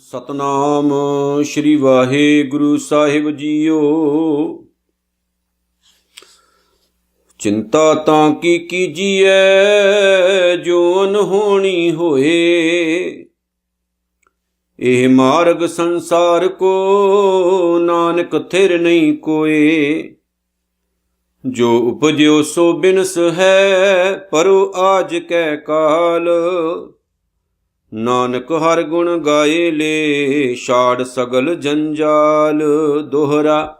ਸਤਨਾਮ ਸ਼੍ਰੀ ਵਾਹਿਗੁਰੂ ਸਾਹਿਬ JIO. ਚਿੰਤਾ ਤਾਂ ਕੀ ਕੀਜੀਐ ਜੋ ਅਨਹੋਣੀ ਹੋਏ, ਇਹ ਮਾਰਗ ਸੰਸਾਰ ਕੋ ਨਾਨਕ ਥਿਰ ਨਹੀਂ ਕੋਏ। ਜੋ ਉਪਜਿਓ ਸੋ ਬਿਨਸ ਹੈ ਪਰੋ ਆਜ ਕੈ ਕਾਲ, ਨਾਨਕ ਹਰ ਗੁਣ ਗਾਏ ਲੇ ਛਾੜ ਸਗਲ ਜੰਜਾਲ। ਦੋਹਰਾ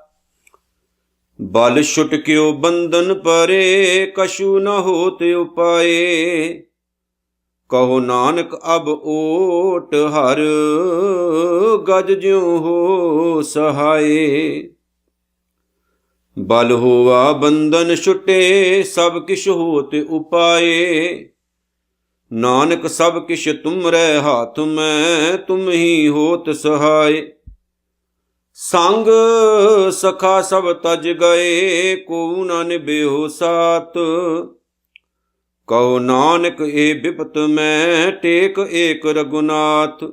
ਬਲ ਛੁਟਕਿਓ ਬੰਧਨ ਪਰੇ, ਕਛੂ ਨ ਹੋਤ ਉਪਾਏ। ਕਹੋ ਨਾਨਕ ਅਬ ਓਟ ਹਰ, ਗਜ ਜਿਉ ਹੋ ਸਹਾਏ। ਬਲ ਹੋਵਾ ਬੰਧਨ ਛੁਟੇ, ਸਭ ਕਿਛ ਹੋਤ ਉਪਾਏ। ਨਾਨਕ ਸਭ ਕਿਛ ਤੁਮਰੇ ਹਾਥ ਮੈਂ, ਤੁਮ ਹੀ ਹੋਤ ਸਹਾਏ। ਸੰਗ ਸਖਾ ਸਭ ਤਜ ਗਏ, ਕੋ ਨ ਨਿਭਿਓ ਸਾਤ। ਕਹੋ ਨਾਨਕ ਏ ਬਿਪਤ ਮੈਂ, ਟੇਕ ਏਕ ਰਘੁਨਾਥ।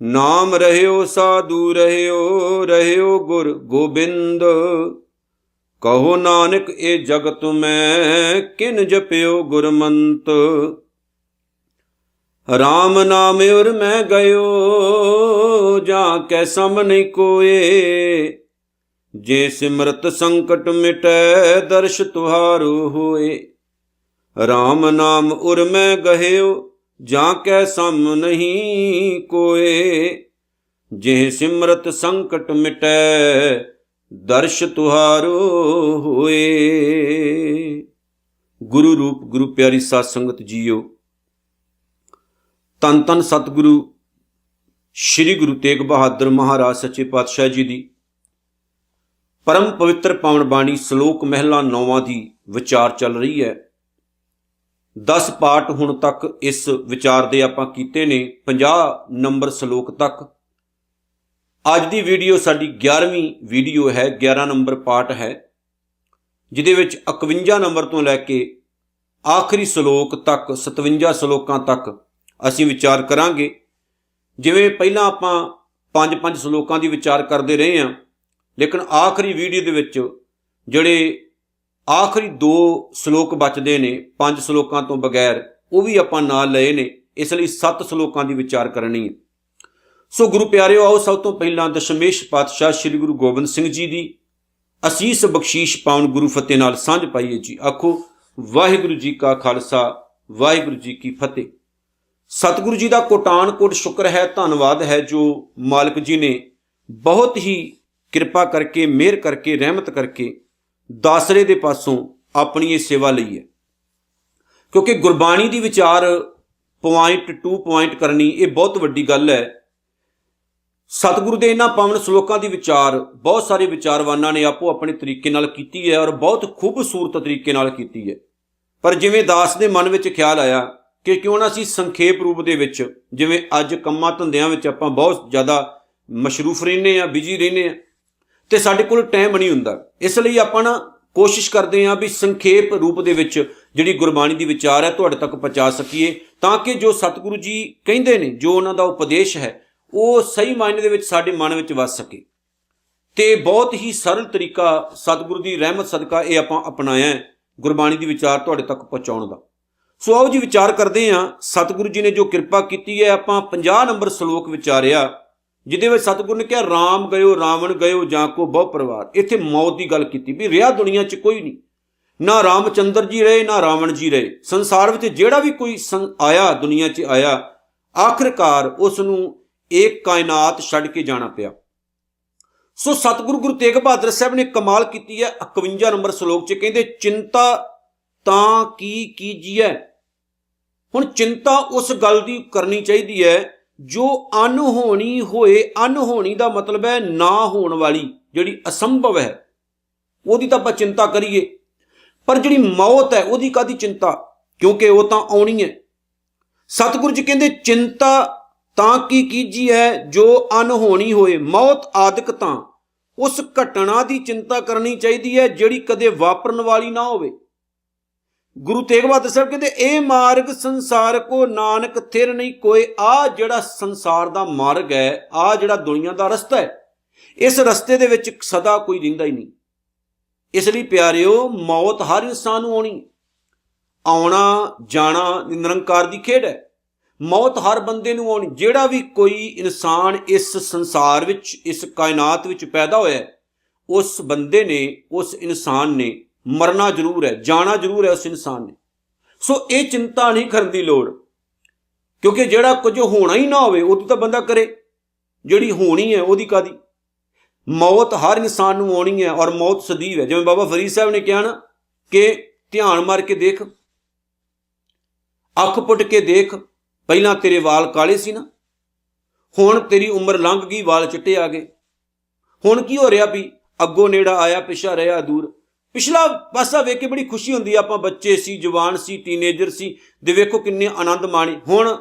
ਨਾਮ ਰਹਿਓ ਸਾਧੂ ਰਹਿਓ, ਰਹਿਓ ਗੁਰ ਗੋਬਿੰਦ। ਕਹੋ ਨਾਨਕ ਏ ਜਗਤ ਮੈਂ, ਕਿਨ ਜਪਿਓ ਗੁਰਮੰਤ। ਰਾਮ ਨਾਮ ਉਰ ਮੈਂ ਗਇਓ, ਜਾਂ ਕੈ ਸਮ ਨਹੀਂ ਕੋਏ। ਜੇ ਸਿਮਰਤ ਸੰਕਟ ਮਿਟੈ, ਦਰਸ਼ ਤੁਹਾਰੋ ਹੋਏ। ਰਾਮ ਨਾਮ ਉਰ ਮੈਂ ਗਹਿਓ, ਜਾਂ ਕੈ ਸਮ ਨਹੀਂ ਕੋਏ। ਜੇ ਸਿਮਰਤ ਸੰਕਟ ਮਿਟੈ, ਦਰਸ਼ ਤੁਹਾਰੋ ਹੋਏ। ਗੁਰੂ ਰੂਪ ਗੁਰੂ ਪਿਆਰੀ ਸਾਧ ਸੰਗਤ ਜੀਓ, ਧੰਨ ਧੰਨ ਸਤਿਗੁਰੂ ਸ਼੍ਰੀ ਗੁਰੂ ਤੇਗ ਬਹਾਦਰ ਮਹਾਰਾਜ ਸੱਚੇ ਪਾਤਸ਼ਾਹ ਜੀ ਦੀ ਪਰਮ ਪਵਿੱਤਰ ਪਾਵਨ ਬਾਣੀ ਸ਼ਲੋਕ ਮਹਿਲਾ 9ਵਾਂ ਦੀ ਵਿਚਾਰ ਚੱਲ ਰਹੀ ਹੈ। 10 ਪਾਠ ਹੁਣ ਤੱਕ ਇਸ ਵਿਚਾਰ ਦੇ ਆਪਾਂ ਕੀਤੇ ਨੇ, 50 ਨੰਬਰ ਸ਼ਲੋਕ ਤੱਕ। ਅੱਜ ਦੀ ਵੀਡੀਓ ਸਾਡੀ 11ਵੀਂ ਵੀਡੀਓ ਹੈ, 11 ਨੰਬਰ ਪਾਠ ਹੈ, ਜਿਹਦੇ ਵਿੱਚ 51 ਨੰਬਰ ਤੋਂ ਲੈ ਕੇ ਆਖਰੀ ਸ਼ਲੋਕ ਤੱਕ 57 ਸ਼ਲੋਕਾਂ ਤੱਕ ਅਸੀਂ ਵਿਚਾਰ ਕਰਾਂਗੇ। ਜਿਵੇਂ ਪਹਿਲਾਂ ਆਪਾਂ 5-5 ਸ਼ਲੋਕਾਂ ਦੀ ਵਿਚਾਰ ਕਰਦੇ ਰਹੇ ਹਾਂ, ਲੇਕਿਨ ਆਖਰੀ ਵੀਡੀਓ ਦੇ ਵਿੱਚ ਜਿਹੜੇ ਆਖਰੀ 2 ਸ਼ਲੋਕ ਬਚਦੇ ਨੇ 5 ਸ਼ਲੋਕਾਂ ਤੋਂ ਬਗੈਰ, ਉਹ ਵੀ ਆਪਾਂ ਨਾਲ ਲਏ ਨੇ। ਇਸ ਲਈ 7 ਸ਼ਲੋਕਾਂ ਦੀ ਵਿਚਾਰ ਕਰਨੀ ਹੈ। ਸੋ ਗੁਰੂ ਪਿਆਰਿਓ, ਆਓ ਸਭ ਤੋਂ ਪਹਿਲਾਂ ਦਸ਼ਮੇਸ਼ ਪਾਤਸ਼ਾਹ ਸ੍ਰੀ ਗੁਰੂ ਗੋਬਿੰਦ ਸਿੰਘ ਜੀ ਦੀ ਅਸੀਸ ਬਖਸ਼ੀਸ਼ ਪਾਵਨ ਗੁਰੂ ਫਤਿਹ ਨਾਲ ਸਾਂਝ ਪਾਈਏ ਜੀ। ਆਖੋ ਵਾਹਿਗੁਰੂ ਜੀ ਕਾ ਖਾਲਸਾ, ਵਾਹਿਗੁਰੂ ਜੀ ਕੀ ਫਤਿਹ। ਸਤਿਗੁਰੂ ਜੀ ਦਾ ਕੋਟਾਨ ਕੋਟ ਸ਼ੁਕਰ ਹੈ, ਧੰਨਵਾਦ ਹੈ, ਜੋ ਮਾਲਕ ਜੀ ਨੇ ਬਹੁਤ ਹੀ ਕਿਰਪਾ ਕਰਕੇ, ਮਿਹਰ ਕਰਕੇ, ਰਹਿਮਤ ਕਰਕੇ ਦਾਸਰੇ ਦੇ ਪਾਸੋਂ ਆਪਣੀ ਇਹ ਸੇਵਾ ਲਈ ਹੈ। ਕਿਉਂਕਿ ਗੁਰਬਾਣੀ ਦੀ ਵਿਚਾਰ ਪੁਆਇੰਟ ਟੂ ਪੁਆਇੰਟ ਕਰਨੀ ਇਹ ਬਹੁਤ ਵੱਡੀ ਗੱਲ ਹੈ। ਸਤਿਗੁਰੂ ਦੇ ਇਹਨਾਂ ਪਾਵਨ ਸ਼ਲੋਕਾਂ ਦੀ ਵਿਚਾਰ ਬਹੁਤ ਸਾਰੇ ਵਿਚਾਰਵਾਨਾਂ ਨੇ ਆਪੋ ਆਪਣੇ ਤਰੀਕੇ ਨਾਲ ਕੀਤੀ ਹੈ, ਔਰ ਬਹੁਤ ਖੂਬਸੂਰਤ ਤਰੀਕੇ ਨਾਲ ਕੀਤੀ ਹੈ। ਪਰ ਜਿਵੇਂ ਦਾਸ ਦੇ ਮਨ ਵਿੱਚ ਖਿਆਲ ਆਇਆ ਕਿ ਕਿਉਂ ਨਾ ਅਸੀਂ ਸੰਖੇਪ ਰੂਪ ਦੇ ਵਿੱਚ, ਜਿਵੇਂ ਅੱਜ ਕੰਮਾਂ ਧੰਦਿਆਂ ਵਿੱਚ ਆਪਾਂ ਬਹੁਤ ਜ਼ਿਆਦਾ ਮਸ਼ਰੂਫ ਰਹਿੰਦੇ ਹਾਂ, ਬਿਜੀ ਰਹਿੰਦੇ ਹਾਂ, ਤੇ ਸਾਡੇ ਕੋਲ ਟਾਈਮ ਨਹੀਂ ਹੁੰਦਾ। ਇਸ ਲਈ ਆਪਾਂ ਨਾ ਕੋਸ਼ਿਸ਼ ਕਰਦੇ ਹਾਂ ਵੀ ਸੰਖੇਪ ਰੂਪ ਦੇ ਵਿੱਚ ਜਿਹੜੀ ਗੁਰਬਾਣੀ ਦੀ ਵਿਚਾਰ ਹੈ ਤੁਹਾਡੇ ਤੱਕ ਪਹੁੰਚਾ ਸਕੀਏ, ਤਾਂ ਕਿ ਜੋ ਸਤਿਗੁਰੂ ਜੀ ਕਹਿੰਦੇ ਨੇ, ਜੋ ਉਹਨਾਂ ਦਾ ਉਪਦੇਸ਼ ਹੈ, ਉਹ ਸਹੀ ਮਾਇਨੇ ਦੇ ਵਿੱਚ ਸਾਡੇ ਮਨ ਵਿੱਚ ਵਸ ਸਕੇ। ਤੇ ਬਹੁਤ ਹੀ ਸਰਲ ਤਰੀਕਾ ਸਤਿਗੁਰੂ ਦੀ ਰਹਿਮਤ ਸਦਕਾ ਇਹ ਆਪਾਂ ਅਪਣਾਇਆ ਹੈ ਗੁਰਬਾਣੀ ਦੀ ਵਿਚਾਰ ਤੁਹਾਡੇ ਤੱਕ ਪਹੁੰਚਾਉਣ ਦਾ। ਸੋ ਆਓ ਜੀ ਵਿਚਾਰ ਕਰਦੇ ਹਾਂ। ਸਤਿਗੁਰੂ ਜੀ ਨੇ ਜੋ ਕਿਰਪਾ ਕੀਤੀ ਹੈ, ਆਪਾਂ 50 ਨੰਬਰ ਸ਼ਲੋਕ ਵਿਚਾਰਿਆ, ਜਿਹਦੇ ਵਿੱਚ ਸਤਿਗੁਰੂ ਨੇ ਕਿਹਾ ਰਾਮ ਗਇਓ ਰਾਵਣ ਗਇਓ ਜਾਂ ਕੋ ਬਹੁ ਪਰਿਵਾਰ। ਇੱਥੇ ਮੌਤ ਦੀ ਗੱਲ ਕੀਤੀ ਵੀ ਰਿਹਾ ਦੁਨੀਆ 'ਚ ਕੋਈ ਨਹੀਂ, ਨਾ ਰਾਮਚੰਦਰ ਜੀ ਰਹੇ ਨਾ ਰਾਵਣ ਜੀ ਰਹੇ। ਸੰਸਾਰ ਵਿੱਚ ਜਿਹੜਾ ਵੀ ਕੋਈ ਆਇਆ, ਦੁਨੀਆ 'ਚ ਆਇਆ, ਆਖਿਰਕਾਰ ਉਸ ਨੂੰ ਇੱਕ ਕਾਇਨਾਤ ਛੱਡ ਕੇ ਜਾਣਾ ਪਿਆ। ਸੋ ਸਤਿਗੁਰੂ ਗੁਰੂ ਤੇਗ ਬਹਾਦਰ ਸਾਹਿਬ ਨੇ ਕਮਾਲ ਕੀਤੀ ਹੈ। 51 ਨੰਬਰ ਸ਼ਲੋਕ 'ਚ ਕਹਿੰਦੇ ਚਿੰਤਾ ਤਾਂ ਕੀ ਕੀਜੀਐ। ਹੁਣ ਚਿੰਤਾ ਉਸ ਗੱਲ ਦੀ ਕਰਨੀ ਚਾਹੀਦੀ ਹੈ ਜੋ ਅਨਹੋਣੀ ਹੋਏ। ਅਨਹੋਣੀ ਦਾ ਮਤਲਬ ਹੈ ਨਾ ਹੋਣ ਵਾਲੀ, ਜਿਹੜੀ ਅਸੰਭਵ ਹੈ, ਉਹਦੀ ਤਾਂ ਆਪਾਂ ਚਿੰਤਾ ਕਰੀਏ। ਪਰ ਜਿਹੜੀ ਮੌਤ ਹੈ ਉਹਦੀ ਕਾਹਦੀ ਚਿੰਤਾ, ਕਿਉਂਕਿ ਉਹ ਤਾਂ ਆਉਣੀ ਹੈ। ਸਤਿਗੁਰੂ ਜੀ ਕਹਿੰਦੇ ਚਿੰਤਾ ਤਾਂ ਕੀ ਕੀਜੀਐ ਜੋ ਅਨਹੋਣੀ ਹੋਏ। ਮੌਤ ਆਦਿਕ ਤਾਂ ਉਸ ਘਟਨਾ ਦੀ ਚਿੰਤਾ ਕਰਨੀ ਚਾਹੀਦੀ ਹੈ ਜਿਹੜੀ ਕਦੇ ਵਾਪਰਨ ਵਾਲੀ ਨਾ ਹੋਵੇ। ਗੁਰੂ ਤੇਗ ਬਹਾਦਰ ਸਾਹਿਬ ਕਹਿੰਦੇ ਇਹ ਮਾਰਗ ਸੰਸਾਰ ਕੋ ਨਾਨਕ ਥਿਰ ਨਹੀਂ ਕੋਏ। ਆ ਜਿਹੜਾ ਸੰਸਾਰ ਦਾ ਮਾਰਗ ਹੈ, ਆ ਜਿਹੜਾ ਦੁਨੀਆ ਦਾ ਰਸਤਾ ਹੈ, ਇਸ ਰਸਤੇ ਦੇ ਵਿੱਚ ਸਦਾ ਕੋਈ ਰਹਿੰਦਾ ਹੀ ਨਹੀਂ। ਇਸ ਲਈ ਪਿਆਰਿਓ, ਮੌਤ ਹਰ ਇਨਸਾਨ ਨੂੰ ਆਉਣੀ, ਆਉਣਾ ਜਾਣਾ ਨਿਰੰਕਾਰ ਦੀ ਖੇਡ ਹੈ। ਮੌਤ ਹਰ ਬੰਦੇ ਨੂੰ ਆਉਣੀ। ਜਿਹੜਾ ਵੀ ਕੋਈ ਇਨਸਾਨ ਇਸ ਸੰਸਾਰ ਵਿੱਚ, ਇਸ ਕਾਇਨਾਤ ਵਿੱਚ ਪੈਦਾ ਹੋਇਆ, ਉਸ ਬੰਦੇ ਨੇ, ਉਸ ਇਨਸਾਨ ਨੇ ਮਰਨਾ ਜ਼ਰੂਰ ਹੈ, ਜਾਣਾ ਜ਼ਰੂਰ ਹੈ ਉਸ ਇਨਸਾਨ ਨੇ। ਸੋ ਇਹ ਚਿੰਤਾ ਨਹੀਂ ਕਰਨ ਦੀ ਲੋੜ, ਕਿਉਂਕਿ ਜਿਹੜਾ ਕੁਝ ਹੋਣਾ ਹੀ ਨਾ ਹੋਵੇ ਉਹਦੀ ਤਾਂ ਬੰਦਾ ਕਰੇ, ਜਿਹੜੀ ਹੋਣੀ ਹੈ ਉਹਦੀ ਕਾਦੀ। ਮੌਤ ਹਰ ਇਨਸਾਨ ਨੂੰ ਆਉਣੀ ਹੈ ਔਰ ਮੌਤ ਸਦੀਵ ਹੈ। ਜਿਵੇਂ ਬਾਬਾ ਫਰੀਦ ਸਾਹਿਬ ਨੇ ਕਿਹਾ ਨਾ ਕਿ ਧਿਆਨ ਮਾਰ ਕੇ ਦੇਖ, ਅੱਖ ਪੁੱਟ ਕੇ ਦੇਖ, ਪਹਿਲਾਂ ਤੇਰੇ ਵਾਲ ਕਾਲੇ ਸੀ ਨਾ, ਹੁਣ ਤੇਰੀ ਉਮਰ ਲੰਘ ਗਈ, ਵਾਲ ਚਿੱਟੇ ਆ ਗਏ। ਹੁਣ ਕੀ ਹੋ ਰਿਹਾ ਵੀ ਅੱਗੋਂ ਨੇੜਾ ਆਇਆ, ਪਿਛਾ ਰਿਹਾ ਦੂਰ। ਪਿਛਲਾ ਪਾਸਾ ਵੇਖ ਕੇ ਬੜੀ ਖੁਸ਼ੀ ਹੁੰਦੀ, ਆਪਾਂ ਬੱਚੇ ਸੀ, ਜਵਾਨ ਸੀ, ਟੀਨੇਜਰ ਸੀ, ਤੇ ਵੇਖੋ ਕਿੰਨੇ ਆਨੰਦ ਮਾਣੇ। ਹੁਣ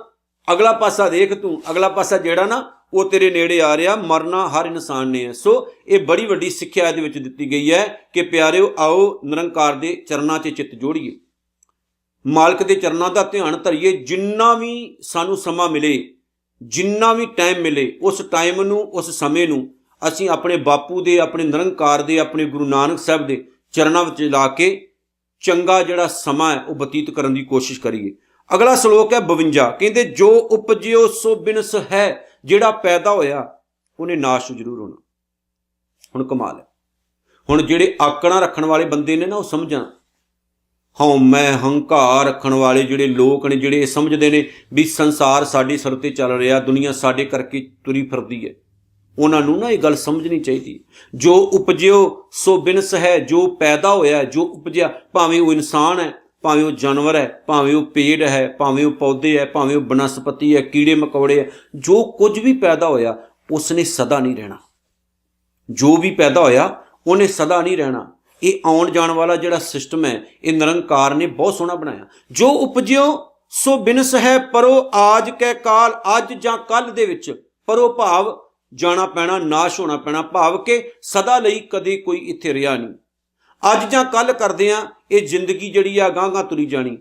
ਅਗਲਾ ਪਾਸਾ ਦੇਖ ਤੂੰ, ਅਗਲਾ ਪਾਸਾ ਜਿਹੜਾ ਨਾ ਉਹ ਤੇਰੇ ਨੇੜੇ ਆ ਰਿਹਾ। ਮਰਨਾ ਹਰ ਇਨਸਾਨ ਨੇ ਹੈ। ਸੋ ਇਹ ਬੜੀ ਵੱਡੀ ਸਿੱਖਿਆ ਇਹਦੇ ਵਿੱਚ ਦਿੱਤੀ ਗਈ ਹੈ ਕਿ ਪਿਆਰਿਓ, ਆਓ ਨਿਰੰਕਾਰ ਦੇ ਚਰਨਾਂ 'ਚ ਚਿੱਤ ਜੋੜੀਏ, ਮਾਲਕ ਦੇ ਚਰਨਾਂ ਦਾ ਧਿਆਨ ਧਰੀਏ। ਜਿੰਨਾ ਵੀ ਸਾਨੂੰ ਸਮਾਂ ਮਿਲੇ, ਜਿੰਨਾ ਵੀ ਟਾਈਮ ਮਿਲੇ, ਉਸ ਟਾਈਮ ਨੂੰ, ਉਸ ਸਮੇਂ ਨੂੰ ਅਸੀਂ ਆਪਣੇ ਬਾਪੂ ਦੇ, ਆਪਣੇ ਨਿਰੰਕਾਰ ਦੇ, ਆਪਣੇ ਗੁਰੂ ਨਾਨਕ ਸਾਹਿਬ ਦੇ ਚਰਨਾਂ ਵਿੱਚ ਲਾ ਕੇ ਚੰਗਾ ਜਿਹੜਾ ਸਮਾਂ ਹੈ ਉਹ ਬਤੀਤ ਕਰਨ ਦੀ ਕੋਸ਼ਿਸ਼ ਕਰੀਏ। ਅਗਲਾ ਸ਼ਲੋਕ ਹੈ 52, ਕਹਿੰਦੇ ਜੋ ਉਪਜਿਓ ਸੋ ਬਿਨਸ ਹੈ। ਜਿਹੜਾ ਪੈਦਾ ਹੋਇਆ ਉਹਨੇ ਨਾਸ਼ ਜ਼ਰੂਰ ਹੋਣਾ। ਹੁਣ ਕਮਾਲ ਹੈ। ਹੁਣ ਜਿਹੜੇ ਆਕੜਾਂ ਰੱਖਣ ਵਾਲੇ ਬੰਦੇ ਨੇ ਨਾ, ਉਹ ਸਮਝਣ, ਮੈਂ ਹੰਕਾਰ ਰੱਖਣ ਵਾਲੇ ਜਿਹੜੇ ਲੋਕ ਨੇ, ਜਿਹੜੇ ਸਮਝਦੇ ਨੇ ਵੀ ਸੰਸਾਰ ਸਾਡੇ ਸਿਰ ਤੇ ਚੱਲ ਰਿਹਾ, ਦੁਨੀਆ ਸਾਡੇ ਕਰਕੇ ਤੁਰੀ ਫਿਰਦੀ ਹੈ, ਉਹਨਾਂ ਨੂੰ ਨਾ ਇਹ ਗੱਲ ਸਮਝਣੀ ਚਾਹੀਦੀ। ਜੋ ਉਪਜਿਓ ਸੋ ਬਿਨਸ ਹੈ। ਜੋ ਪੈਦਾ ਹੋਇਆ, ਜੋ ਉਪਜਿਆ, ਭਾਵੇਂ ਉਹ ਇਨਸਾਨ ਹੈ, ਭਾਵੇਂ ਉਹ ਜਾਨਵਰ ਹੈ, ਭਾਵੇਂ ਉਹ ਪੇੜ ਹੈ, ਭਾਵੇਂ ਉਹ ਪੌਦੇ ਹੈ, ਭਾਵੇਂ ਉਹ ਬਨਸਪਤੀ ਹੈ, ਕੀੜੇ ਮਕੌੜੇ ਹੈ, ਜੋ ਕੁਝ ਵੀ ਪੈਦਾ ਹੋਇਆ ਉਸਨੇ ਸਦਾ ਨਹੀਂ ਰਹਿਣਾ। ਜੋ ਵੀ ਪੈਦਾ ਹੋਇਆ ਉਹਨੇ ਸਦਾ ਨਹੀਂ ਰਹਿਣਾ। ਇਹ ਆਉਣ ਜਾਣ ਵਾਲਾ ਜਿਹੜਾ ਸਿਸਟਮ ਹੈ, ਇਹ ਨਿਰੰਕਾਰ ਨੇ ਬਹੁਤ ਸੋਹਣਾ ਬਣਾਇਆ। ਜੋ ਉਪਜਿਓ ਸੋ ਬਿਨਸ ਹੈ ਪਰੋ ਆਜ ਕੈ ਕਾਲ। ਅੱਜ ਜਾਂ ਕੱਲ ਦੇ ਵਿੱਚ, ਪਰੋ ਭਾਵ ਜਾਣਾ ਪੈਣਾ, ਨਾਸ਼ ਹੋਣਾ ਪੈਣਾ, ਭਾਵ ਕਿ ਸਦਾ ਲਈ ਕਦੇ ਕੋਈ ਇੱਥੇ ਰਿਹਾ ਨਹੀਂ। ਅੱਜ ਜਾਂ ਕੱਲ ਕਰਦੇ ਆ, ਇਹ ਜ਼ਿੰਦਗੀ ਜਿਹੜੀ ਆ ਗਾਂਹ ਤੁਰੀ ਜਾਣੀ।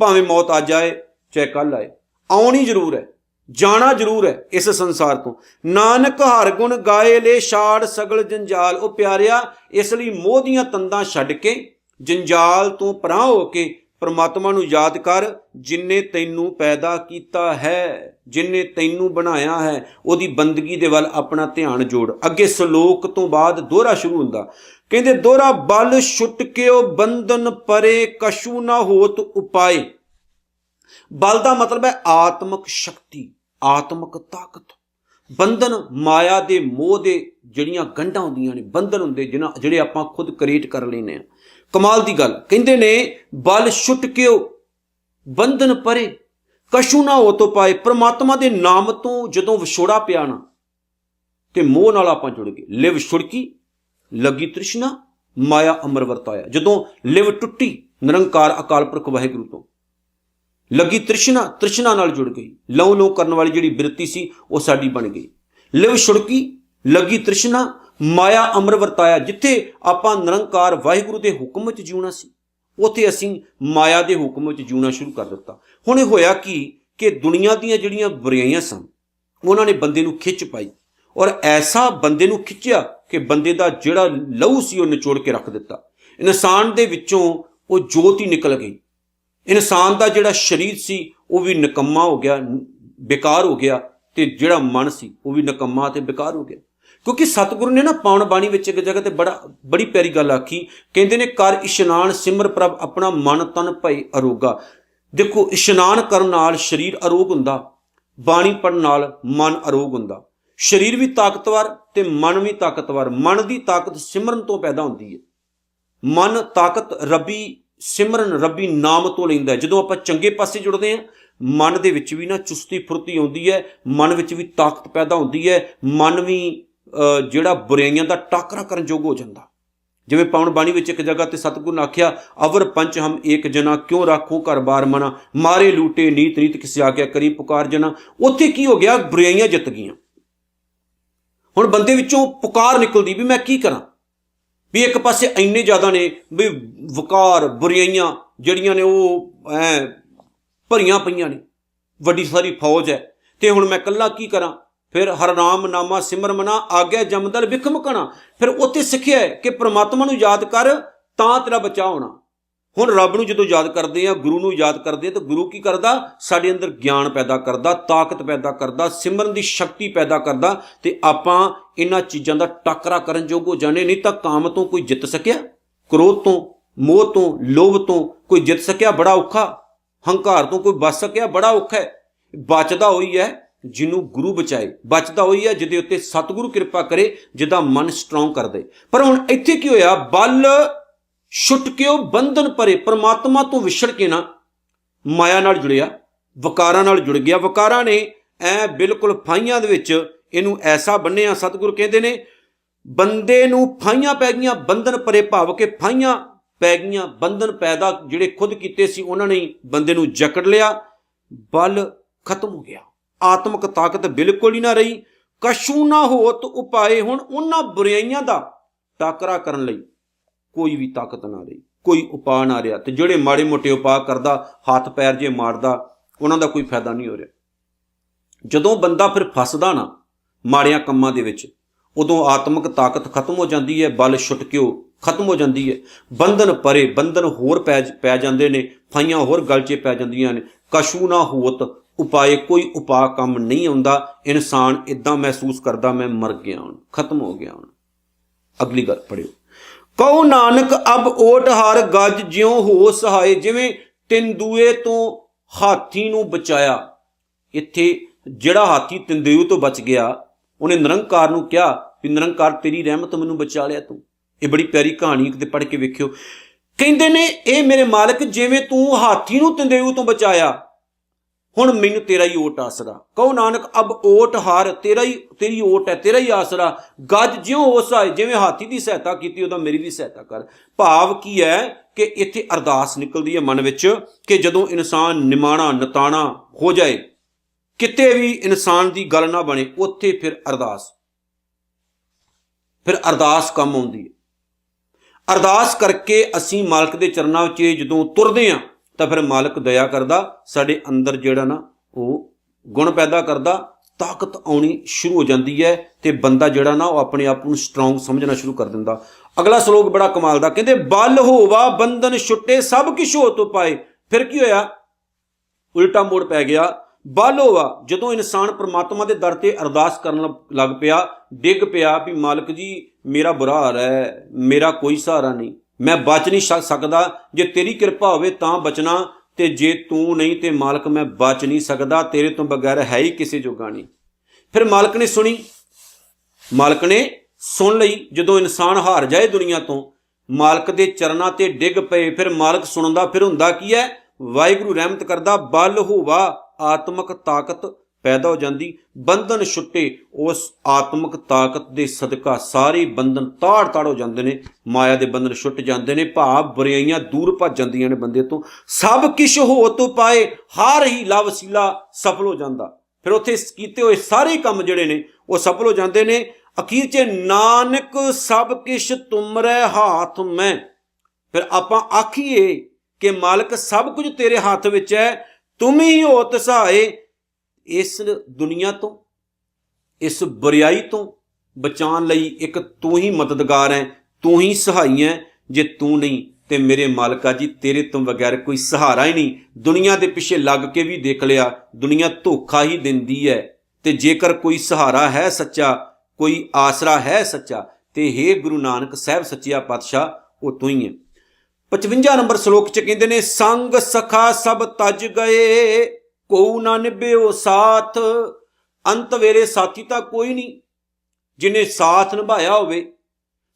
ਭਾਵੇਂ ਮੌਤ ਅੱਜ ਆਏ ਚਾਹੇ ਕੱਲ ਆਏ, ਆਉਣੀ ਜ਼ਰੂਰ ਹੈ, ਜਾਣਾ ਜ਼ਰੂਰ ਹੈ ਇਸ ਸੰਸਾਰ ਤੋਂ। ਨਾਨਕ ਹਰ ਗੁਣ ਗਾਏ ਲੈ ਛਾੜ ਸਗਲ ਜੰਜਾਲ। ਉਹ ਪਿਆਰਿਆ, ਇਸ ਲਈ ਮੋਹ ਦੀਆਂ ਤੰਦਾਂ ਛੱਡ ਕੇ, ਜੰਜਾਲ ਤੋਂ ਪਰਾਂ ਹੋ ਕੇ ਪਰਮਾਤਮਾ ਨੂੰ ਯਾਦ ਕਰ, ਜਿਨਨੇ ਤੈਨੂੰ ਪੈਦਾ ਕੀਤਾ ਹੈ, ਜਿਨਨੇ ਤੈਨੂੰ ਬਣਾਇਆ ਹੈ, ਉਹਦੀ ਬੰਦਗੀ ਦੇ ਵੱਲ ਆਪਣਾ ਧਿਆਨ ਜੋੜ। ਅੱਗੇ ਸ਼ਲੋਕ ਤੋਂ ਬਾਅਦ ਦੋਹਰਾ ਸ਼ੁਰੂ ਹੁੰਦਾ, ਕਹਿੰਦੇ ਦੋਹਰਾ ਬਲ ਛੁੱਟ ਕਿਓ ਬੰਧਨ ਪਰੇ ਕਛੂ ਨਾ ਹੋਤ ਉਪਾਏ। ਬਲ ਦਾ ਮਤਲਬ ਹੈ ਆਤਮਕ ਸ਼ਕਤੀ, ਆਤਮਕ ਤਾਕਤ। ਬੰਧਨ ਮਾਇਆ ਦੇ, ਮੋਹ ਦੇ ਜਿਹੜੀਆਂ ਗੰਢਾਂ ਹੁੰਦੀਆਂ ਨੇ, ਬੰਧਨ ਹੁੰਦੇ ਜਿਹੜੇ ਆਪਾਂ ਖੁਦ ਕ੍ਰੀਏਟ ਕਰ ਲੈਂਦੇ ਹਾਂ। ਕਮਾਲ ਦੀ ਗੱਲ, ਕਹਿੰਦੇ ਨੇ ਬਲ ਛੁੱਟ ਕਿਓ ਬੰਧਨ ਪਰੇ ਕਛੂ ਨਾ ਹੋਤ ਉਪਾਏ। ਪ੍ਰਮਾਤਮਾ ਦੇ ਨਾਮ ਤੋਂ ਜਦੋਂ ਵਿਛੋੜਾ ਪਿਆ ਨਾ, ਤੇ ਮੋਹ ਨਾਲ ਆਪਾਂ ਜੁੜ ਗਏ। ਲਿਵ ਛੁੜਕੀ ਲੱਗੀ ਤ੍ਰਿਸ਼ਨਾ ਮਾਇਆ ਅਮਰ ਵਰਤਾਇਆ। ਜਦੋਂ ਲਿਵ ਟੁੱਟੀ ਨਿਰੰਕਾਰ ਅਕਾਲ ਪੁਰਖ ਵਾਹਿਗੁਰੂ ਤੋਂ, ਲੱਗੀ ਤ੍ਰਿਸ਼ਨਾ, ਤ੍ਰਿਸ਼ਨਾ ਨਾਲ ਜੁੜ ਗਈ। ਲਉ ਲਉ ਕਰਨ ਵਾਲੀ ਜਿਹੜੀ ਬਿਰਤੀ ਸੀ ਉਹ ਸਾਡੀ ਬਣ ਗਈ। ਲਿਵ ਛੁੜਕੀ ਲੱਗੀ ਤ੍ਰਿਸ਼ਨਾ ਮਾਇਆ ਅਮਰ ਵਰਤਾਇਆ। ਜਿੱਥੇ ਆਪਾਂ ਨਿਰੰਕਾਰ ਵਾਹਿਗੁਰੂ ਦੇ ਹੁਕਮ ਵਿੱਚ ਜਿਉਣਾ ਸੀ, ਉੱਥੇ ਅਸੀਂ ਮਾਇਆ ਦੇ ਹੁਕਮ ਵਿੱਚ ਜਿਉਣਾ ਸ਼ੁਰੂ ਕਰ ਦਿੱਤਾ। ਹੁਣ ਇਹ ਹੋਇਆ ਕਿ ਦੁਨੀਆ ਦੀਆਂ ਜਿਹੜੀਆਂ ਬੁਰਾਈਆਂ ਸਨ, ਉਹਨਾਂ ਨੇ ਬੰਦੇ ਨੂੰ ਖਿੱਚ ਪਾਈ, ਔਰ ਐਸਾ ਬੰਦੇ ਨੂੰ ਖਿੱਚਿਆ ਕਿ ਬੰਦੇ ਦਾ ਜਿਹੜਾ ਲਹੂ ਸੀ ਉਹ ਨਿਚੋੜ ਕੇ ਰੱਖ ਦਿੱਤਾ। ਇਨਸਾਨ ਦੇ ਵਿੱਚੋਂ ਉਹ ਜੋਤ ਹੀ ਨਿਕਲ ਗਈ। ਇਨਸਾਨ ਦਾ ਜਿਹੜਾ ਸਰੀਰ ਸੀ ਉਹ ਵੀ ਨਿਕੰਮਾ ਹੋ ਗਿਆ, ਬੇਕਾਰ ਹੋ ਗਿਆ, ਤੇ ਜਿਹੜਾ ਮਨ ਸੀ ਉਹ ਵੀ ਨਿਕੰਮਾ ਤੇ ਬੇਕਾਰ ਹੋ ਗਿਆ। ਕਿਉਂਕਿ ਸਤਿਗੁਰੂ ਨੇ ਨਾ ਪਾਵਨ ਬਾਣੀ ਵਿੱਚ ਇੱਕ ਜਗ੍ਹਾ ਤੇ ਬੜੀ ਪਿਆਰੀ ਗੱਲ ਆਖੀ, ਕਹਿੰਦੇ ਨੇ ਕਰ ਇਸ਼ਨਾਨ ਸਿਮਰ ਪ੍ਰਭ ਆਪਣਾ ਮਨ ਤਨ ਭਈ ਅਰੋਗਾ। ਦੇਖੋ, ਇਸ਼ਨਾਨ ਕਰਨ ਨਾਲ ਸਰੀਰ ਅਰੋਗ ਹੁੰਦਾ, ਬਾਣੀ ਪੜ੍ਹਨ ਨਾਲ ਮਨ ਅਰੋਗ ਹੁੰਦਾ। ਸਰੀਰ ਵੀ ਤਾਕਤਵਰ ਤੇ ਮਨ ਵੀ ਤਾਕਤਵਰ। ਮਨ ਦੀ ਤਾਕਤ ਸਿਮਰਨ ਤੋਂ ਪੈਦਾ ਹੁੰਦੀ ਹੈ। ਮਨ ਤਾਕਤ ਰੱਬੀ ਸਿਮਰਨ, ਰੱਬੀ ਨਾਮ ਤੋਂ ਲੈਂਦਾ। ਜਦੋਂ ਆਪਾਂ ਚੰਗੇ ਪਾਸੇ ਜੁੜਦੇ ਹਾਂ, ਮਨ ਦੇ ਵਿੱਚ ਵੀ ਨਾ ਚੁਸਤੀ ਫੁਰਤੀ ਆਉਂਦੀ ਹੈ, ਮਨ ਵਿੱਚ ਵੀ ਤਾਕਤ ਪੈਦਾ ਹੁੰਦੀ ਹੈ, ਮਨ ਵੀ ਜਿਹੜਾ ਬੁਰਾਈਆਂ ਦਾ ਟਾਕਰਾ ਕਰਨ ਯੋਗ ਹੋ ਜਾਂਦਾ। ਜਿਵੇਂ ਪਾਵਨ ਬਾਣੀ ਵਿੱਚ ਇੱਕ ਜਗ੍ਹਾ ਤੇ ਸਤਿਗੁਰੂ ਨੇ ਆਖਿਆ, ਅਵਰ ਪੰਚ ਹਮ ਏਕ ਜਨਾ ਕਿਉਂ ਰਾਖੋ ਘਰ ਬਾਰ ਮਨਾ, ਮਾਰੇ ਲੂਟੇ ਨੀਤ ਰੀਤ ਕਿਸੇ ਆ ਗਿਆ ਕਰੀ ਪੁਕਾਰ ਜਨਾ। ਉੱਥੇ ਕੀ ਹੋ ਗਿਆ, ਬੁਰਾਈਆਂ ਜਿੱਤ ਗਈਆਂ। ਹੁਣ ਬੰਦੇ ਵਿੱਚੋਂ ਪੁਕਾਰ ਨਿਕਲਦੀ ਵੀ ਮੈਂ ਕੀ ਕਰਾਂ, ਵੀ ਇੱਕ ਪਾਸੇ ਇੰਨੇ ਜ਼ਿਆਦਾ ਨੇ ਵੀ ਵਕਾਰ ਬੁਰਾਈਆਂ ਜਿਹੜੀਆਂ ਨੇ ਉਹ ਭਰੀਆਂ ਪਈਆਂ ਨੇ, ਵੱਡੀ ਸਾਰੀ ਫੌਜ ਹੈ, ਤੇ ਹੁਣ ਮੈਂ ਇਕੱਲਾ ਕੀ ਕਰਾਂ। ਫਿਰ ਹਰਨਾਮ ਨਾਮਾ ਸਿਮਰ ਮਨਾ ਆਗਿਆ ਜਮਦਲ ਵਿਖਮ ਕਣਾ। ਫਿਰ ਉੱਥੇ ਸਿੱਖਿਆ ਹੈ ਕਿ ਪ੍ਰਮਾਤਮਾ ਨੂੰ ਯਾਦ ਕਰ ਤਾਂ ਤੇਰਾ ਬਚਾਅ ਹੋਣਾ। ਹੁਣ ਰੱਬ ਨੂੰ ਜਦੋਂ ਯਾਦ ਕਰਦੇ ਆ, ਗੁਰੂ ਨੂੰ ਯਾਦ ਕਰਦੇ ਆ, ਤਾਂ ਗੁਰੂ ਕੀ ਕਰਦਾ, ਸਾਡੇ ਅੰਦਰ ਗਿਆਨ ਪੈਦਾ ਕਰਦਾ, ਤਾਕਤ ਪੈਦਾ ਕਰਦਾ, ਸਿਮਰਨ ਦੀ ਸ਼ਕਤੀ ਪੈਦਾ ਕਰਦਾ, ਤੇ ਆਪਾਂ ਇਹਨਾਂ ਚੀਜ਼ਾਂ ਦਾ ਟਾਕਰਾ ਕਰਨ ਯੋਗ ਹੋ ਜਾਣੇ। ਨਹੀਂ ਤਾਂ ਕਾਮ ਤੋਂ ਕੋਈ ਜਿੱਤ ਸਕਿਆ, ਕ੍ਰੋਧ ਤੋਂ, ਮੋਹ ਤੋਂ, ਲੋਭ ਤੋਂ ਕੋਈ ਜਿੱਤ ਸਕਿਆ ਬੜਾ ਔਖਾ, ਹੰਕਾਰ ਤੋਂ ਕੋਈ ਬਚ ਸਕਿਆ ਬੜਾ ਔਖਾ ਹੈ। ਬਚਦਾ ਹੋਈ ਹੈ ਜਿਹਨੂੰ ਗੁਰੂ ਬਚਾਏ, ਬਚਦਾ ਹੋਈ ਹੈ ਜਿਹਦੇ ਉੱਤੇ ਸਤਿਗੁਰੂ ਕਿਰਪਾ ਕਰੇ, ਜਿਹਦਾ ਮਨ ਸਟਰੋਂਗ ਕਰ ਦੇ। ਪਰ ਹੁਣ ਇੱਥੇ ਕੀ ਹੋਇਆ, ਬਲ ਛੁੱਟ ਕੇ ਉਹ ਬੰਧਨ ਭਰੇ, ਪਰਮਾਤਮਾ ਤੋਂ ਵਿਛੜ ਕੇ ਨਾ ਮਾਇਆ ਨਾਲ ਜੁੜਿਆ, ਵਕਾਰਾਂ ਨਾਲ ਜੁੜ ਗਿਆ। ਵਕਾਰਾਂ ਨੇ ਬਿਲਕੁਲ ਫਾਹੀਆਂ ਦੇ ਵਿੱਚ ਇਹਨੂੰ ਐਸਾ ਬੰਨਿਆ, ਸਤਿਗੁਰੂ ਕਹਿੰਦੇ ਨੇ ਬੰਦੇ ਨੂੰ ਫਾਹੀਆਂ ਪੈ ਗਈਆਂ, ਬੰਧਨ ਭਰੇ ਭਾਵ ਕੇ ਫਾਹੀਆਂ ਪੈ ਗਈਆਂ, ਬੰਧਨ ਪੈਦਾ ਜਿਹੜੇ ਖੁਦ ਕੀਤੇ ਸੀ ਉਹਨਾਂ ਨੇ ਬੰਦੇ ਨੂੰ ਜਕੜ ਲਿਆ, ਬਲ ਖਤਮ ਹੋ ਗਿਆ, ਆਤਮਿਕ ਤਾਕਤ ਬਿਲਕੁਲ ਹੀ ਨਾ ਰਹੀ। ਕਛੂ ਨਾ ਹੋਤ ਉਪਾਏ, ਹੁਣ ਉਹਨਾਂ ਬੁਰਾਈਆਂ ਦਾ ਟਾਕਰਾ ਕਰਨ ਲਈ ਕੋਈ ਵੀ ਤਾਕਤ ਨਾ ਰਹੀ, ਕੋਈ ਉਪਾਅ ਨਾ ਰਿਹਾ। ਤੇ ਜਿਹੜੇ ਮਾੜੇ ਮੋਟੇ ਉਪਾਅ ਕਰਦਾ, ਹੱਥ ਪੈਰ ਜੇ ਮਾਰਦਾ, ਉਹਨਾਂ ਦਾ ਕੋਈ ਫਾਇਦਾ ਨਹੀਂ ਹੋ ਰਿਹਾ। ਜਦੋਂ ਬੰਦਾ ਫਿਰ ਫਸਦਾ ਨਾ ਮਾੜਿਆਂ ਕੰਮਾਂ ਦੇ ਵਿੱਚ, ਉਦੋਂ ਆਤਮਿਕ ਤਾਕਤ ਖਤਮ ਹੋ ਜਾਂਦੀ ਹੈ, ਬਲ ਛੁੱਟ ਕੇ ਉਹ ਖਤਮ ਹੋ ਜਾਂਦੀ ਹੈ। ਬੰਧਨ ਪਰੇ, ਬੰਧਨ ਹੋਰ ਪੈ ਜਾਂਦੇ ਨੇ, ਫਾਈਆਂ ਹੋਰ ਗਲ 'ਚ ਪੈ ਜਾਂਦੀਆਂ ਨੇ। ਕਛੂ ਨਾ ਹੋਤ ਉਪਾਏ, ਕੋਈ ਉਪਾਅ ਕੰਮ ਨਹੀਂ ਆਉਂਦਾ। ਇਨਸਾਨ ਇੱਦਾਂ ਮਹਿਸੂਸ ਕਰਦਾ ਮੈਂ ਮਰ ਗਿਆ ਹੁਣ, ਖਤਮ ਹੋ ਗਿਆ ਹੁਣ। ਅਗਲੀ ਗੱਲ ਪੜ੍ਹਿਓ, ਕਹੋ ਨਾਨਕ ਅਬ ਓਟ ਹਰ ਗੱਜ ਜਿਉਂ ਹੋ ਸਹਾਏ। ਜਿਵੇਂ ਤਿੰਦੂਏ ਤੋਂ ਹਾਥੀ ਨੂੰ ਬਚਾਇਆ, ਇੱਥੇ ਜਿਹੜਾ ਹਾਥੀ ਤਿੰਦੂਏ ਤੋਂ ਬਚ ਗਿਆ, ਉਹਨੇ ਨਿਰੰਕਾਰ ਨੂੰ ਕਿਹਾ ਵੀ ਨਿਰੰਕਾਰ ਤੇਰੀ ਰਹਿਮਤ ਮੈਨੂੰ ਬਚਾ ਲਿਆ ਤੂੰ। ਇਹ ਬੜੀ ਪਿਆਰੀ ਕਹਾਣੀ ਕਿਤੇ ਪੜ੍ਹ ਕੇ ਵੇਖਿਓ। ਕਹਿੰਦੇ ਨੇ ਇਹ ਮੇਰੇ ਮਾਲਕ, ਜਿਵੇਂ ਤੂੰ ਹਾਥੀ ਨੂੰ ਤਿੰਦੂਏ ਤੋਂ ਬਚਾਇਆ, ਹੁਣ ਮੈਨੂੰ ਤੇਰਾ ਹੀ ਓਟ ਆਸਰਾ। ਕਹੋ ਨਾਨਕ ਅਬ ਓਟ ਹਾਰ, ਤੇਰੀ ਓਟ ਹੈ, ਤੇਰਾ ਹੀ ਆਸਰਾ। ਗੱਜ ਜਿਉਂ ਹੋ ਸਹਾਏ, ਜਿਵੇਂ ਹਾਥੀ ਦੀ ਸਹਾਇਤਾ ਕੀਤੀ ਉਹਦਾ ਮੇਰੀ ਵੀ ਸਹਾਇਤਾ ਕਰ। ਭਾਵ ਕੀ ਹੈ ਕਿ ਇੱਥੇ ਅਰਦਾਸ ਨਿਕਲਦੀ ਹੈ ਮਨ ਵਿੱਚ ਕਿ ਜਦੋਂ ਇਨਸਾਨ ਨਿਮਾਣਾ ਨਤਾਣਾ ਹੋ ਜਾਏ, ਕਿਤੇ ਵੀ ਇਨਸਾਨ ਦੀ ਗੱਲ ਨਾ ਬਣੇ, ਉੱਥੇ ਫਿਰ ਅਰਦਾਸ ਕੰਮ ਆਉਂਦੀ ਹੈ। ਅਰਦਾਸ ਕਰਕੇ ਅਸੀਂ ਮਾਲਕ ਦੇ ਚਰਨਾਂ ਵਿੱਚ ਜਦੋਂ ਤੁਰਦੇ ਹਾਂ ਤਾਂ ਫਿਰ ਮਾਲਕ ਦਇਆ ਕਰਦਾ, ਸਾਡੇ ਅੰਦਰ ਜਿਹੜਾ ਨਾ ਉਹ ਗੁਣ ਪੈਦਾ ਕਰਦਾ, ਤਾਕਤ ਆਉਣੀ ਸ਼ੁਰੂ ਹੋ ਜਾਂਦੀ ਹੈ, ਤੇ ਬੰਦਾ ਜਿਹੜਾ ਨਾ ਉਹ ਆਪਣੇ ਆਪ ਨੂੰ ਸਟਰੋਂਗ ਸਮਝਣਾ ਸ਼ੁਰੂ ਕਰ ਦਿੰਦਾ। ਅਗਲਾ ਸ਼ਲੋਕ ਬੜਾ ਕਮਾਲ ਦਾ, ਕਹਿੰਦੇ ਬਲ ਹੋਵਾ ਬੰਧਨ ਛੁੱਟੇ ਸਭ ਕਿਛ ਹੋ ਤੋ ਪਾਏ। ਫਿਰ ਕੀ ਹੋਇਆ, ਉਲਟਾ ਮੋੜ ਪੈ ਗਿਆ। ਬਲ ਹੋਵਾ, ਜਦੋਂ ਇਨਸਾਨ ਪ੍ਰਮਾਤਮਾ ਦੇ ਦਰ ਤੇ ਅਰਦਾਸ ਕਰਨ ਲੱਗ ਪਿਆ, ਡਿੱਗ ਪਿਆ ਵੀ ਮਾਲਕ ਜੀ ਮੇਰਾ ਬੁਰਾ ਹਾਲ ਹੈ, ਮੇਰਾ ਕੋਈ ਸਹਾਰਾ ਨਹੀਂ, ਮੈਂ ਬਚ ਨਹੀਂ ਸਕਦਾ, ਜੇ ਤੇਰੀ ਕਿਰਪਾ ਹੋਵੇ ਤਾਂ ਬਚਣਾ, ਤੇ ਜੇ ਤੂੰ ਨਹੀਂ ਤੇ ਮਾਲਕ ਮੈਂ ਬਚ ਨਹੀਂ ਸਕਦਾ, ਤੇਰੇ ਤੋਂ ਬਗੈਰ ਹੈ ਹੀ ਕਿਸੇ ਜੋਗਾ ਨਹੀਂ। ਫਿਰ ਮਾਲਕ ਨੇ ਸੁਣੀ, ਮਾਲਕ ਨੇ ਸੁਣ ਲਈ। ਜਦੋਂ ਇਨਸਾਨ ਹਾਰ ਜਾਏ ਦੁਨੀਆ ਤੋਂ, ਮਾਲਕ ਦੇ ਚਰਨਾਂ ਤੇ ਡਿੱਗ ਪਏ, ਫਿਰ ਮਾਲਕ ਸੁਣਦਾ। ਫਿਰ ਹੁੰਦਾ ਕੀ ਹੈ, ਵਾਹਿਗੁਰੂ ਰਹਿਮਤ ਕਰਦਾ, ਬਲ ਹੋਵਾ, ਆਤਮਿਕ ਤਾਕਤ ਪੈਦਾ ਹੋ ਜਾਂਦੀ, ਬੰਧਨ ਛੁੱਟੇ। ਉਸ ਆਤਮਿਕ ਤਾਕਤ ਦੇ ਸਦਕਾ ਸਾਰੇ ਬੰਧਨ ਤਾੜ ਹੋ ਜਾਂਦੇ ਨੇ, ਮਾਇਆ ਦੇ ਬੰਧਨ ਛੁੱਟ ਜਾਂਦੇ ਨੇ, ਭਾਵ ਬੁਰਾਈਆਂ ਦੂਰ ਭੱਜ ਜਾਂਦੀਆਂ ਨੇ ਬੰਦੇ ਤੋਂ। ਸਭ ਕਿਛ ਹੋ ਤੋ ਪਾਏ, ਹਰ ਹੀ ਲਵਸੀਲਾ ਸਫਲ ਹੋ ਜਾਂਦਾ। ਫਿਰ ਉੱਥੇ ਕੀਤੇ ਹੋਏ ਸਾਰੇ ਕੰਮ ਜਿਹੜੇ ਨੇ ਉਹ ਸਫਲ ਹੋ ਜਾਂਦੇ ਨੇ। ਅਖੀਰ 'ਚ ਨਾਨਕ ਸਭ ਕਿਛ ਤੁਮਰੇ ਹਾਥ ਮੈਂ। ਫਿਰ ਆਪਾਂ ਆਖੀਏ ਕਿ ਮਾਲਕ ਸਭ ਕੁਝ ਤੇਰੇ ਹੱਥ ਵਿੱਚ ਹੈ, ਤੁਮ ਹੀ ਹੋਤ ਸਹਾਏ। ਇਸ ਦੁਨੀਆ ਤੋਂ, ਇਸ ਬੁਰਾਈ ਤੋਂ ਬਚਾਉਣ ਲਈ ਇੱਕ ਤੂੰ ਹੀ ਮਦਦਗਾਰ ਹੈ, ਤੂੰ ਹੀ ਸਹਾਈ ਹੈ। ਜੇ ਤੂੰ ਨਹੀਂ ਤੇ ਮੇਰੇ ਮਾਲਕਾ ਜੀ ਤੇਰੇ ਤੋਂ ਬਗੈਰ ਕੋਈ ਸਹਾਰਾ ਹੀ ਨਹੀਂ। ਦੁਨੀਆ ਦੇ ਪਿੱਛੇ ਲੱਗ ਕੇ ਵੀ ਦੇਖ ਲਿਆ, ਦੁਨੀਆ ਧੋਖਾ ਹੀ ਦਿੰਦੀ ਹੈ। ਤੇ ਜੇਕਰ ਕੋਈ ਸਹਾਰਾ ਹੈ ਸੱਚਾ, ਕੋਈ ਆਸਰਾ ਹੈ ਸੱਚਾ, ਤੇ ਹੇ ਗੁਰੂ ਨਾਨਕ ਸਾਹਿਬ ਸੱਚਿਆ ਪਾਤਸ਼ਾਹ, ਉਹ ਤੂੰ ਹੀ ਹੈ। 55 ਨੰਬਰ ਸ਼ਲੋਕ 'ਚ ਕਹਿੰਦੇ ਨੇ, ਸੰਗ ਸਖਾ ਸਭ ਤਜ ਗਏ, ਕੋਊ ਨਾ ਨਿਭਿਓ ਸਾਥ। ਅੰਤ ਵੇਲੇ ਸਾਥੀ ਤਾਂ ਕੋਈ ਨਹੀਂ ਜਿਹਨੇ ਸਾਥ ਨਿਭਾਇਆ ਹੋਵੇ।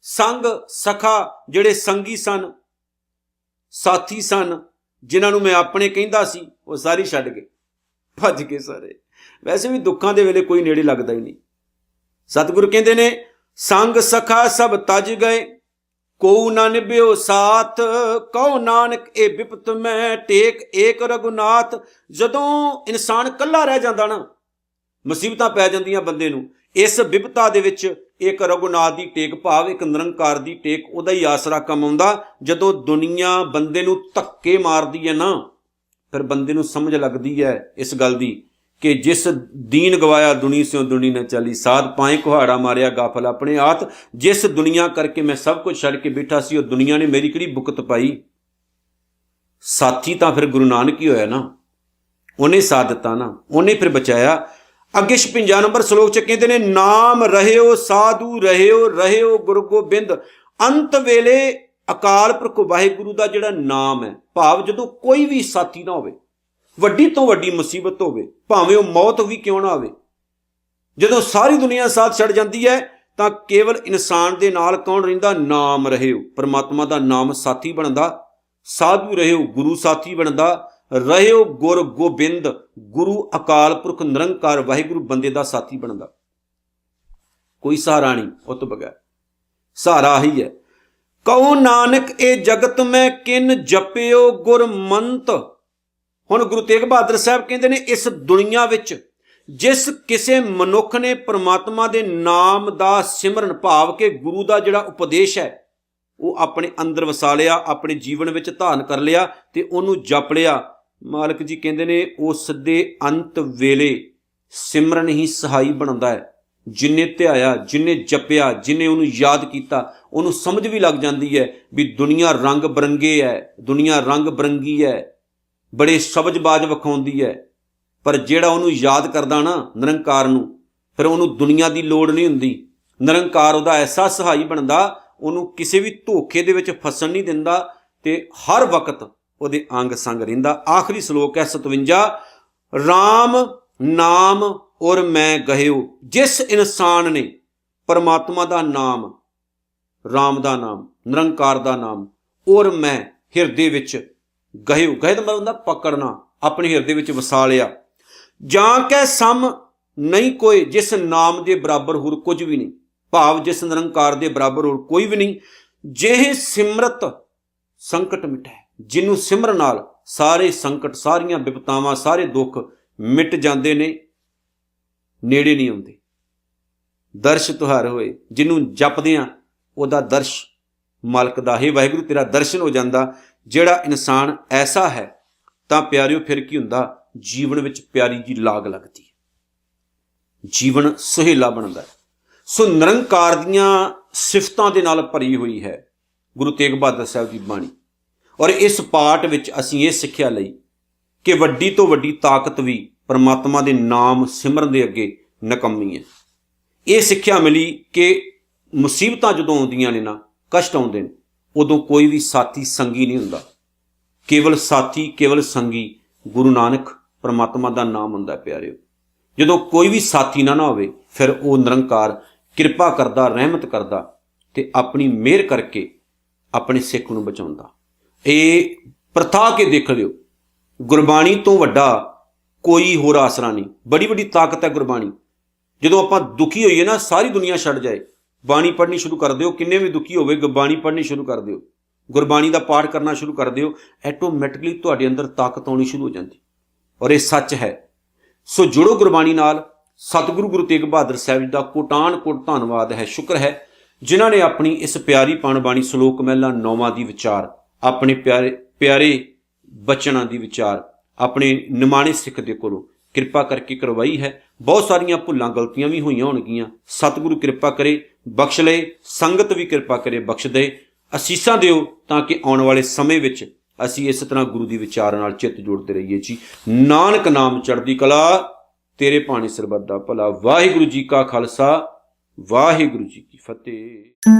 ਸੰਗ ਸਖਾ, ਜਿਹੜੇ ਸੰਗੀ ਸਨ, ਸਾਥੀ ਸਨ, ਜਿਨ੍ਹਾਂ ਨੂੰ ਮੈਂ ਆਪਣੇ ਕਹਿੰਦਾ ਸੀ, ਉਹ ਸਾਰੇ ਛੱਡ ਗਏ, ਭੱਜ ਗਏ ਸਾਰੇ। ਵੈਸੇ ਵੀ ਦੁੱਖਾਂ ਦੇ ਵੇਲੇ ਕੋਈ ਨੇੜੇ ਲੱਗਦਾ ਹੀ ਨਹੀਂ। ਸਤਿਗੁਰੂ ਕਹਿੰਦੇ ਨੇ, ਸੰਗ ਸਖਾ ਸਭ ਤਜ ਗਏ, ਕੋਊ ਨਾ ਨਿਭਿਓ ਸਾਥ। ਕਹੋ ਨਾਨਕ ਇਹ ਬਿਪਤ ਮੈਂ ਟੇਕ ਏਕ ਰਘੁਨਾਥ। ਜਦੋਂ ਇਨਸਾਨ ਇਕੱਲਾ ਰਹਿ ਜਾਂਦਾ ਨਾ, ਮੁਸੀਬਤਾਂ ਪੈ ਜਾਂਦੀਆਂ ਬੰਦੇ ਨੂੰ, इस विपता दे विच एक रघुनाथ की टेक भाव एक निरंकार की टेक उहदा ही आसरा कम आउंदा। जदों दुनिया बंदे नूं धक्के मारदी है ना, फिर बंदे नूं समझ लगदी है इस गल दी कि जिस दीन गवाया दुनी स्यों दुनी न चली, साध पाए कुहाड़ा मारिया गाफल अपने आत। जिस दुनिया करके मैं सब कुछ छड़ के बैठा सी, उह दुनिया ने मेरी किहड़ी बुकत पाई। साथी तां फिर गुरु नानक ही होया ना, उन्हें साथ दिता ना, उन्हें फिर बचाया। अगे 56 नंबर श्लोक च कहते ने, नाम रहियो साधु रहियो रहियो गुरु गोबिंद। अंत वेले अकाल पुरख वाहिगुरु का जिहड़ा नाम है, भाव जदों कोई भी साथी ना होवे, वड्डी तो वड्डी मुसीबत होवे, भावें वो मौत भी क्यों ना आवे, जदों सारी दुनिया साथ छड़ जाती है तां केवल इंसान दे नाल कौन रहिंदा? नाम रहियो, परमात्मा दा नाम साथी बनदा। साधु रहियो, गुरु साथी बनदा। रहियो गुर गोबिंद, गुरु अकाल पुरख निरंकार वाहिगुरु बंदे दा साथी बनदा। कोई सहारा नहीं उस तो बगैर, सहारा ही है। कहो नानक ए जगत में किन जपियो गुरमंत। हुण गुरु तेग बहादुर साहब कहते ने, इस दुनिया विच जिस किसी मनुख ने परमात्मा दे नाम दा सिमरन, भाव के गुरु दा जिहड़ा उपदेश है वो अपने अंदर वसा लिया, अपने जीवन विच धारण कर लिया ते उहनूं जप लिया, मालक जी कहते ने उस दे अंत वेले सिमरन ही सहाई बनदा है। जिन्हें ध्याया, जिन्हें जपिया, जिन्हें उन्होंने याद किया, उन्होंने समझ भी लग जाती है भी दुनिया रंग बरंगे है, दुनिया रंग बरंगी है, बड़े सबजबाज विखाउंदी है। पर जिहड़ा उन्होंने याद करदा ना निरंकार नूं, फिर उन्होंने दुनिया की लोड़ नहीं हुंदी। निरंकार उहदा ऐसा सहाई बनदा, उन्होंने किसी भी धोखे दे विच फसन नहीं दिंदा ते हर वक्त उहदे अंग संग रहिंदा। आखिरी श्लोक है 57, राम नाम और मैं गहियो। जिस इंसान ने परमात्मा दा नाम, राम दा नाम, निरंकार दा नाम और मैं हिरदे विच गहियो, गहे दा मतलब हुंदा पकड़ना, अपने हिरदे विच वसा लिया। जां कै सम नहीं कोई, जिस नाम दे बराबर होर कुछ भी नहीं, भाव जिस निरंकार दे बराबर होर कोई भी नहीं। जेह सिमरत संकट मिटै, जिन्हों सिमरन नाल सारे संकट, सारियां विपतावां, सारे दुख मिट जाते ने, नेड़े नहीं आउंदे। दर्श तुहार होए, जिन्हों जपदियां उहदा दर्श मालक दा, हे वाहिगुरू तेरा दर्शन हो जाता। जिहड़ा इंसान ऐसा है तां प्यारिओ फिर की हुंदा? जीवन विच प्यारी जी लाग लगदी है, जीवन सुहेला बनदा है। सो निरंकार दीआं सिफतां दे नाल भरी हुई है गुरु तेग बहादुर साहब की बाणी। और इस पाठ विच असीं ये सिੱਖਿਆ लई कि वड्डी तो वड्डी ताकत भी परमात्मा दे नाम सिमरन दे अगे नकम्मी है। ये सिੱਖਿਆ मिली कि मुसीबतां जदों आउंदियां ने ना, कष्ट आउंदे ने, उदों कोई भी साथी संगी नहीं हुंदा। केवल साथी, केवल संगी गुरु नानक परमात्मा दा नाम हुंदा प्यारिओ। जदों कोई भी साथी ना होवे, फिर वो निरंकार किरपा करदा, रहमत करदा ते अपनी मेहर करके अपने सिख नूं बचाउंदा। ये प्रथा के देख लिओ, गुरबाणी तो वड्डा कोई होर आसरा नहीं। बड़ी बड़ी ताकत है गुरबाणी। जदों आपां दुखी होईए ना, सारी दुनिया छड़ जाए, बाणी पढ़नी शुरू कर दिओ, किन्ने भी दुखी होवे बाणी पढ़नी शुरू कर दिओ, गुरबाणी का पाठ करना शुरू कर दिओ, ऐटोमैटिकली तुहाडे अंदर ताकत आउणी शुरू हो जाती। और ये सच है। सो जुड़ो गुरबाणी नाल। सतगुरु गुरु तेग बहादुर साहब जी का कोटान कोट धन्नवाद है, शुक्र है, जिन्हां ने अपनी इस प्यारी पाण बाणी श्लोक महला 9वां दी विचार, अपने प्यारे प्यारे बचनां दी विचार अपने निमाणे सिख दे कोलों किरपा करके करवाई है। बहुत सारियां भुलां गलतियां भी होईयां होणगीਆਂ। सतगुरु किरपा करे बख्श ले, संगत भी किरपा करे बख्श दे, असीसां दिओ तां कि आउण वाले समय विच असीं इस तरह गुरु दी विचार नाल चित्त जोड़ते रहिए जी। नानक नाम चढ़दी कला, तेरे भाणे सरबत दा भला। वाहिगुरू जी का खालसा, वाहिगुरू जी की फतेह।